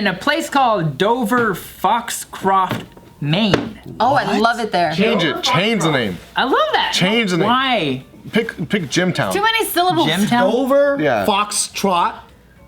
in a place called Dover Foxcroft, Maine. Oh, I love it there. Change it. Change the name. I love that. Change the name. Why? Pick Jimtown. Too many syllables. Jimtown? Dover, Yeah. Foxtrot.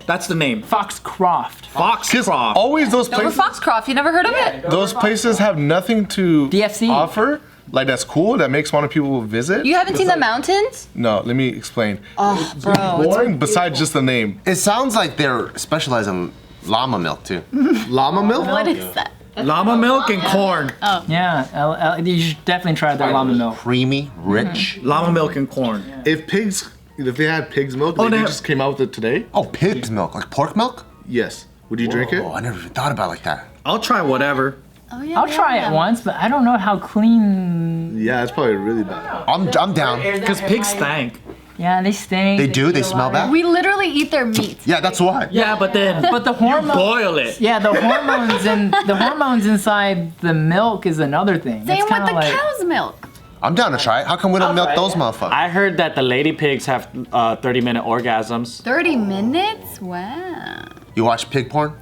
That's the name. Foxcroft. Foxcroft. Always those Dover places. Foxcroft. You never heard of it? Those places have nothing to DFC. offer. Like that's cool. That makes fun of people visit. You haven't seen the mountains? No, let me explain. Oh, bro. Boring. Besides just the name. It sounds like they're specialized in llama milk too. Llama milk. What is that? Llama milk and corn. Yeah, you should definitely try their llama milk. Creamy, rich. Llama milk and corn. If they had pig's milk, Oh, they they just came out with it today. Oh, pig's milk, like pork milk? Yes. Would you drink it? Oh, I never even thought about it like that. I'll try whatever. Oh, yeah. I'll try it once, but I don't know how clean. Yeah, it's probably really bad. I'm down. Because pigs stank. Yeah, they stink. They do? They eat a smell lot. bad? We literally eat their meat. Yeah, that's why. Yeah, but then But the hormones. boil it. Yeah, the hormones inside the milk is another thing. Same It's with kinda the like, cow's milk. I'm down to try it. How come we don't milk those motherfuckers? I heard that the lady pigs have 30-minute orgasms. 30 minutes? Wow. You watch pig porn?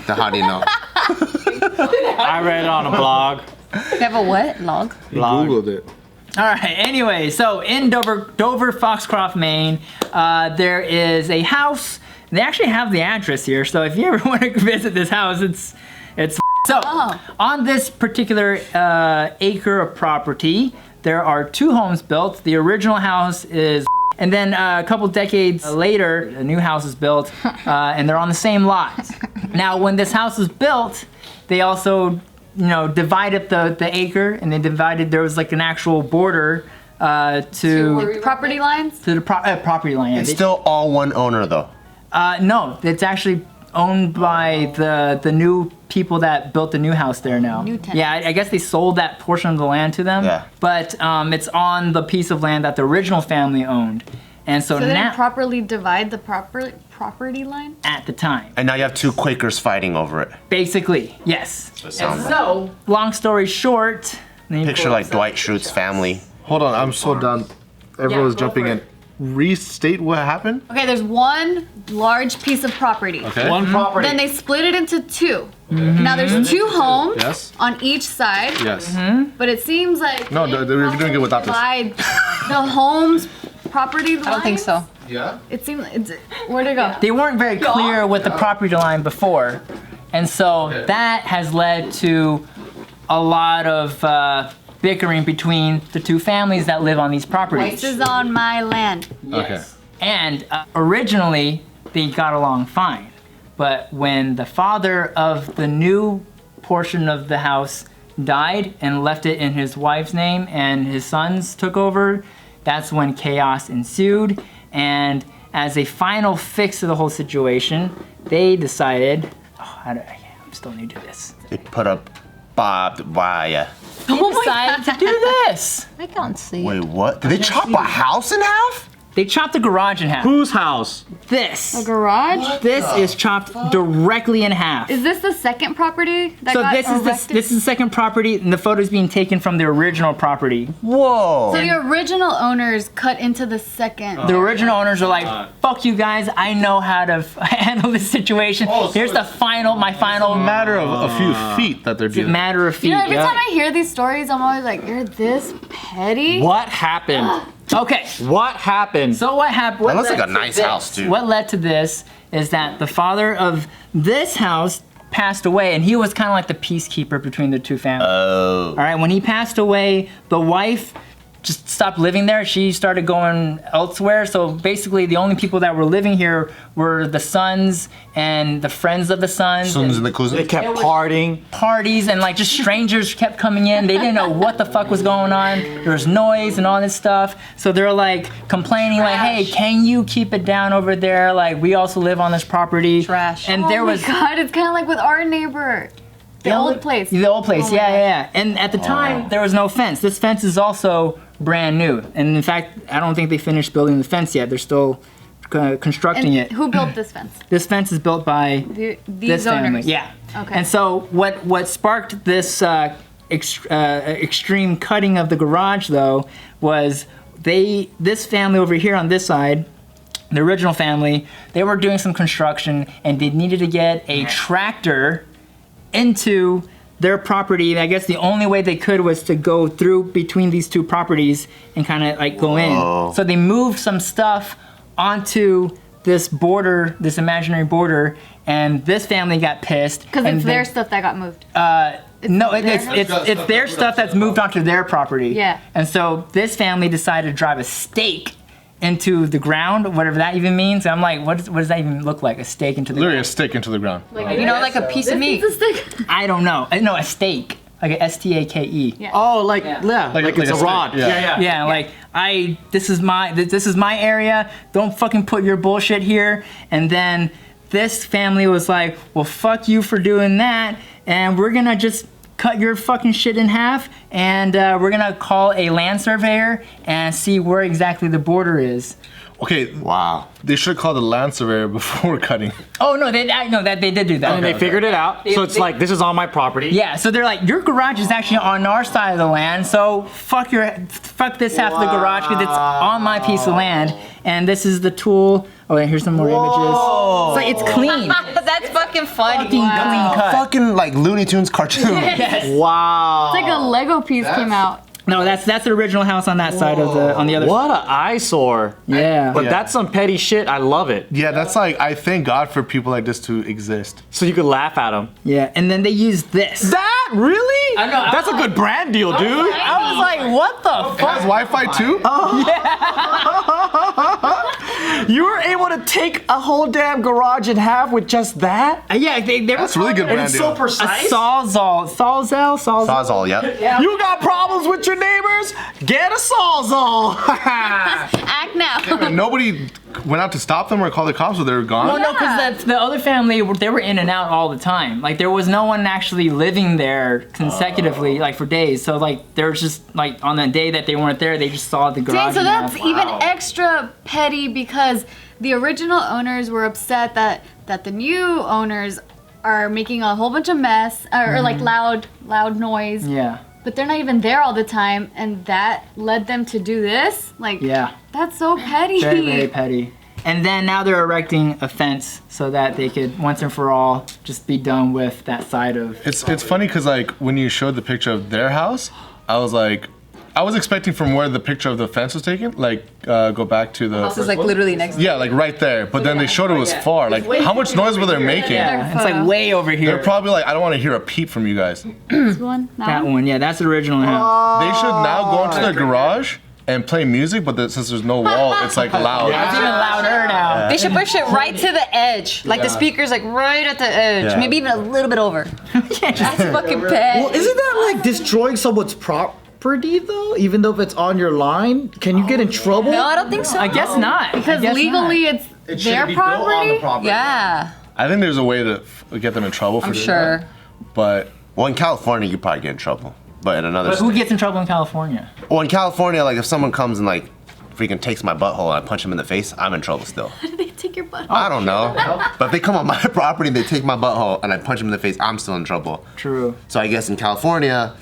Then how do you know? I read it on a blog. You have a what? Log? Googled it. All right. Anyway, so in Dover Foxcroft, Maine, there is a house. They actually have the address here. So if you ever want to visit this house, it's so on this particular acre of property, there are 2 homes built. The original house is, and then a couple decades later, a new house is built, and they're on the same lot. Now, when this house was built, they also divide up the acre, and they divided. There was like an actual border to Property lines? the property line. Yeah, It's still all one owner though. no, it's actually owned by the new people that built the new house there now. New tenants. Yeah, I guess they sold that portion of the land to them. Yeah. But it's on the piece of land that the original family owned, and so So they now didn't properly divide the property line? at the time. And now you have 2 Quakers fighting over it. Basically, yes. And sounds so, long story short, Picture like Dwight Schrute's family. Hold on, I'm so done. Everyone's go jumping for in. it. Restate what happened? Okay, there's one large piece of property. Okay. One property. Then they split it into 2. Now there's 2 homes Yes. on each side, Yes. but it seems like No, they we're doing it without this. divide the homes property lines. I don't think so. Yeah. It seems where'd it go? they weren't very clear with the property line before, and so that has led to a lot of bickering between the 2 families that live on these properties. This is on my land. Okay. And originally, they got along fine. But when the father of the new portion of the house died and left it in his wife's name and his sons took over, that's when chaos ensued. And as a final fix to the whole situation, they decided, I'm still new to this. They put up barbed wire. They decided to do this. I can't see. Wait, what? Did they chop a house in half? They chopped the garage in half. Whose house? This. Garage? This is chopped directly in half. Is this the second property that So got this is the second property, and the photo is being taken from the original property. Whoa. So the original owners cut into the second. The original owners are like, "Fuck you guys! I know how to handle this situation. Here's my final." Matter of a few feet that they're It's a doing. matter of feet. You know, every yeah. time I hear these stories, I'm always like, "You're this petty." What happened? Okay. What happened? So what happened? That looks like a nice house, too. What led to this is that the father of this house passed away, and he was kind of like the peacekeeper between the 2 families. Oh. All right, when he passed away, the wife just stopped living there. She started going elsewhere. So basically, the only people that were living here were the sons and the friends of the sons. Sons and and the cousins. They kept partying. parties, and like just strangers kept coming in. They didn't know what the fuck was going on. There was noise and all this stuff. So they're like complaining, like, "Hey, can you keep it down over there? Like, we also live on this property." Trash. And Oh there my was God, it's kind of like with our neighbor. The old place. The old place, Oh my yeah. And at the time, there was no fence. This fence is also brand new. And in fact, I don't think they finished building the fence yet. They're still constructing And it. who built this fence? This fence is built by These this family. owners. Yeah. Okay. And so what sparked this extreme cutting of the garage, though, was this family over here on this side the original family, they were doing some construction and they needed to get a tractor into their property. I guess the only way they could was to go through between these two properties and kind of like go in. So they moved some stuff onto this border, this imaginary border, and this family got pissed. Because and it's their stuff that got moved. No, it's their stuff that's moved onto their property. Yeah. And so this family decided to drive a stake into the ground, whatever that even means. And I'm like, what does that even look like? A stake into the Literally a ground? stick into the ground. You know, like a piece of meat. It's a stick. I don't know. No, a stake. Like a S-T-A-K-E. Yeah. Oh, like Like it's a a stick, rod. yeah. Yeah, like this is my area. Don't fucking put your bullshit here. And then this family was like, well, fuck you for doing that, and we're gonna just cut your fucking shit in half, and we're gonna call a land surveyor and see where exactly the border is. Okay, Wow. they should call the land surveyor before cutting. Oh no, I know that they did do that. And they figured it out. So it's like, this is on my property. Yeah, so they're like, your garage is actually on our side of the land, so fuck this half of the garage because it's on my piece of land, and this is the tool. Oh, wait, here's some more images. So it's clean. That's fucking funny. Fucking clean cut. Fucking like Looney Tunes cartoon. Yes. Wow. It's like a Lego piece came out. No, that's the original house on that side of on the other. What an eyesore. Yeah. But that's some petty shit. I love it. Yeah, that's like, I thank God for people like this to exist. So you could laugh at them. Yeah, and then they used this. That? Really? I know, I That's a was good brand deal, dude. I was like, what the It has Wi-Fi too? You were able to take a whole damn garage in half with just that? Yeah, they were That's really good And brand it's so deal. precise. Sawzall, yep. You got problems with your neighbors? Get a Sawzall. Act now. And nobody went out to stop them or call the cops, so they were gone? Well, no, because the other family, they were in and out all the time. Like, there was no one actually living there consecutively, like, for days. So, like, there was just, like, on the day that they weren't there, they just saw the garage. Dang, so in half. that's even extra petty because the original owners were upset that the new owners are making a whole bunch of mess or like loud noise. Yeah. But they're not even there all the time, and that led them to do this. Like, Yeah. that's so petty. Very, very petty. And then now they're erecting a fence so that they could, once and for all, just be done with that side of. It's funny because like when you showed the picture of their house, I was expecting from where the picture of the fence was taken, like go back to the. This is like literally next. Yeah, like right there. But then they showed it was far. Like how much noise were they making? Yeah, it's like way over here. They're probably like, I don't want to hear a peep from you guys. This one? That one, yeah, that's the original house. They should now go into their garage and play music, but since there's no wall, it's like loud. It's even louder now. They should push it right to the edge. Like the speakers, like right at the edge. Yeah. Maybe even a little bit over. That's fucking petty. Well, isn't that like destroying someone's property though? Even though if it's on your line, can you get in trouble? No, I don't think so. I guess not. Because legally it's their property. Yeah, I think there's a way to get them in trouble for I'm doing sure. that. But Well, in California, you probably get in trouble. But in another But who state. gets in trouble in California? Well, in California, like if someone comes and like freaking takes my butthole and I punch him in the face, I'm in trouble still. They take your butt. I don't know. But if they come on my property and they take my butthole and I punch them in the face, I'm still in trouble. True. So I guess in California,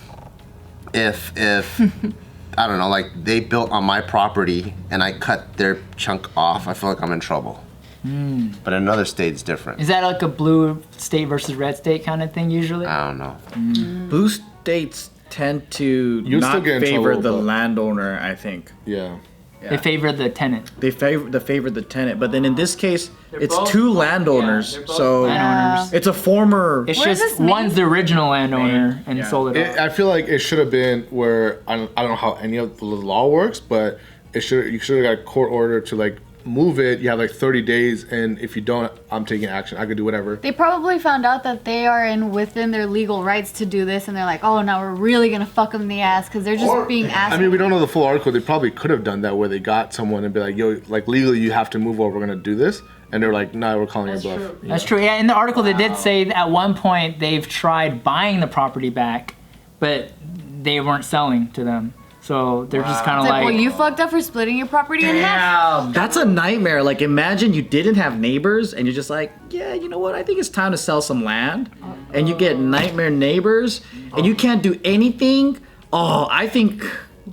if I don't know, like they built on my property and I cut their chunk off, I feel like I'm in trouble. But in another state, it's different. Is that like a blue state versus red state kind of thing usually? I don't know. Blue states tend to You'll not still get in favor trouble, the but- landowner, I think. yeah. They favor the tenant. They favor the tenant, but then in this case, it's both- two landowners. they're both So landowners. it's a former. It's Where's just this made? one's the original landowner and Yeah. sold it off. I feel like it should have been where I don't know how any of the law works, but you should have got a court order to like move it. You have like 30 days, and if you don't, I'm taking action. I could do whatever. They probably found out that they are within their legal rights to do this, and they're like, oh, now we're really gonna fuck them in the ass because they're just being asked. I mean, we don't know the full article. They probably could have done that where they got someone and be like, yo, like legally you have to move or we're gonna do this. And they're like, nah, we're calling your bluff. That's true. Yeah, in the article they did say that at one point they've tried buying the property back, but they weren't selling to them. So they're just kind of It's like, like, well, you fucked up for splitting your property in half. That's a nightmare. Like, imagine you didn't have neighbors and you're just like, yeah, you know what? I think it's time to sell some land. And you get nightmare neighbors and you can't do anything. Oh, I think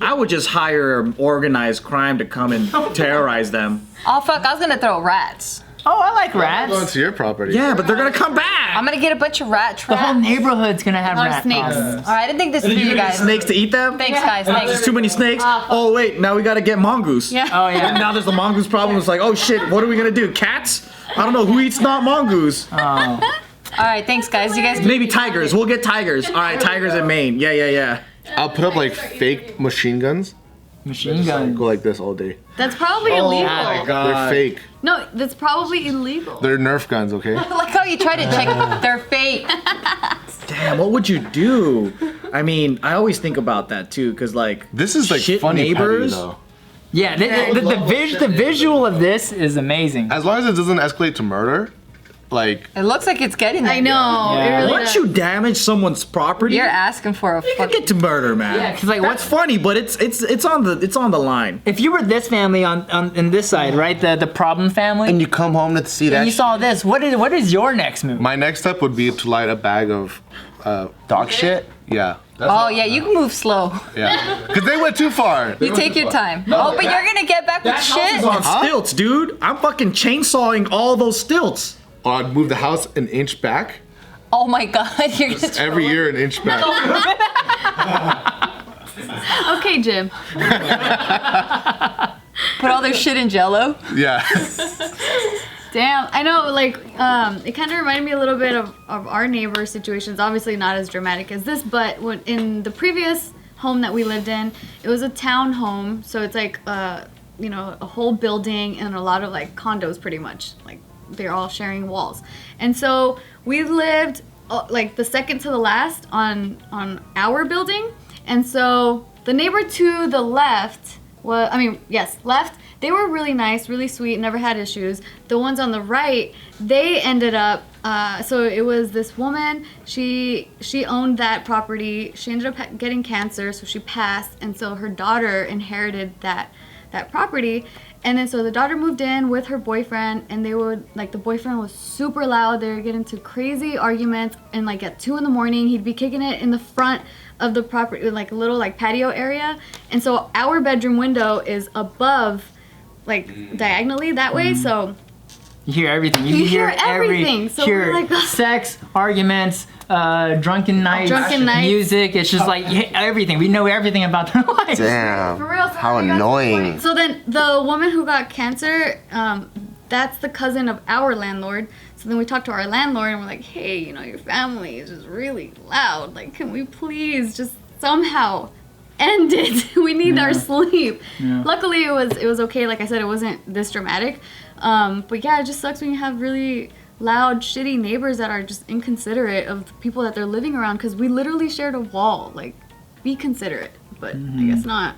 I would just hire organized crime to come and terrorize them. Oh fuck, I was gonna throw rats. Oh, I like Going rats. to your property. Yeah, but they're gonna come back. I'm gonna get a bunch of rat The whole traps. neighborhood's gonna have Or rat snakes. problems. Alright, I didn't think this was for you guys. Snakes to eat them? Thanks, guys. There's Thanks. too many snakes. Oh wait, now we gotta get mongoose. Yeah. Oh And yeah. now there's the mongoose problem. It's like, oh shit, what are we gonna do? Cats? I don't know who eats not mongoose. Oh. Alright, thanks, guys. You guys. Maybe tigers. We'll get tigers. All right, tigers in Maine. Yeah. I'll put up like fake machine guns. Machine gun. Go like this all day. That's probably illegal. my They're god. fake. No, that's probably illegal. They're Nerf guns, okay? I like how you try to check. They're fake. Damn, what would you do? I mean, I always think about that too, cause like This is like shit funny neighbors. petty, though. Yeah, the visual of this is amazing. As long as it doesn't escalate to murder, like It looks like it's getting there. I know. Yeah. It really Once does. you damage someone's property, You're asking for a you fuck. get to murder, man. Yeah, 'cause, like, that's funny, but it's on the line. If you were this family on this side, right, the problem family, And you come home to see that and you saw this, what is your next move? my next step would be to light a bag of, dog shit. yeah. Oh yeah, you can move slow. Yeah. Because they went too far. You take your time. Oh, but you're gonna get back with shit. It's on stilts, dude. I'm fucking chainsawing all those stilts. Or I'd move the house an inch back. Oh my god, you're gonna. Every year an inch back. Okay, Jim. Put all their shit in Jello. Yeah. Damn, I know, like, it kind of reminded me a little bit of our neighbor situations. Obviously not as dramatic as this, but in the previous home that we lived in, it was a town home, so it's like, you know, a whole building and a lot of, like, condos pretty much. Like, they're all sharing walls. And so we lived, like, the second to the last on our building, and so the neighbor to the left left. They were really nice, really sweet, never had issues. The ones on the right, they ended up, so it was this woman, she owned that property. She ended up getting cancer, so she passed, and so her daughter inherited that property. And then so the daughter moved in with her boyfriend, and they would, like, the boyfriend was super loud. They would get into crazy arguments, and like at 2 a.m, he'd be kicking it in the front of the property, like a little like patio area. And so our bedroom window is above, like, diagonally that way, so You hear everything. You hear everything, so hear we're like, sex, arguments, drunken nights, music. It's just like everything. We know everything about their lives. Damn. For real, so How I got to the annoying. point. So then the woman who got cancer, that's the cousin of our landlord. So then we talked to our landlord and we're like, hey, you know, your family is just really loud. Like, can we please just somehow end it? We need our sleep. Yeah. Luckily, it was okay. Like I said, it wasn't this dramatic. But yeah, it just sucks when you have really loud, shitty neighbors that are just inconsiderate of the people that they're living around, because we literally shared a wall. Like, be considerate, but I guess not.